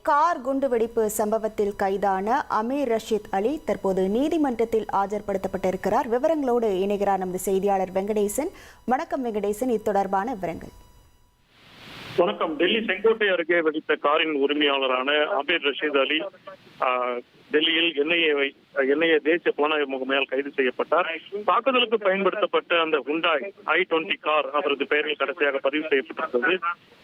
Car குண்டுவெடிப்பு சம்பவத்தில் கைதான அமீர் ரஷீத் அலி தற்போது நீதிமன்றத்தில் ஆஜர்படுத்தப்பட்டிருக்கிறார். விவரங்களோடு இணைகிறார் நமது செய்தியாளர் வெங்கடேசன். வணக்கம் வெங்கடேசன், இது தொடர்பான விவரங்கள். வணக்கம். டெல்லி செங்கோட்டை அருகே வெடித்த காரின் உரிமையாளரான அமீர் ரஷீத் அலி டெல்லியில் என்ஐஏ தேசிய புலனாய்வு முகமையால் கைது செய்யப்பட்டார். தாக்குதலுக்கு பயன்படுத்தப்பட்ட அந்த ஹுண்டாய் i20 கார் அவரது பெயரில் கடைசியாக பதிவு செய்யப்பட்டிருந்தது.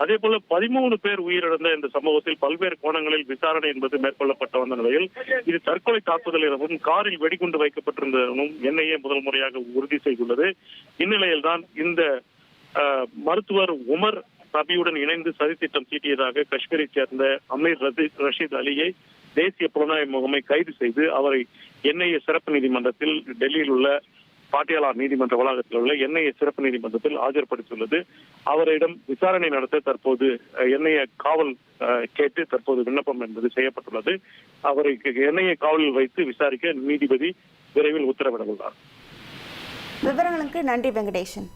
அதே போல 13 பேர் உயிரிழந்த இந்த சம்பவத்தில் பல்வேறு கோணங்களில் விசாரணை என்பது மேற்கொள்ளப்பட்ட வந்த நிலையில் இது தற்கொலை தாக்குதல் எனவும் காரில் வெடிகுண்டு வைக்கப்பட்டிருந்ததும் என்ஐஏ முதல் முறையாக உறுதி செய்துள்ளது. இந்நிலையில்தான் இந்த மருத்துவர் உமர் ரபியுடன் இணைந்து சதித்திட்டம் தீட்டியதாக காஷ்மீரை சேர்ந்த அமீர் ரஷீத் அலியை தேசிய புலனாய்வு முகமை கைது செய்து அவரை என்ஐஏ சிறப்பு நீதிமன்றத்தில் டெல்லியில் உள்ள பாட்டியாலா நீதிமன்ற வளாகத்தில் உள்ள என்ஐஏ சிறப்பு நீதிமன்றத்தில் ஆஜர்படுத்தியுள்ளது. அவரிடம் விசாரணை நடத்த தற்போது என்ஐஏ காவல் கேட்டு தற்போது விண்ணப்பம் என்பது செய்யப்பட்டுள்ளது. அவரை என்ஐஏ காவலில் வைத்து விசாரிக்க நீதிபதி விரைவில் உத்தரவிட உள்ளார். விவரங்களுக்கு நன்றி வெங்கடேசன்.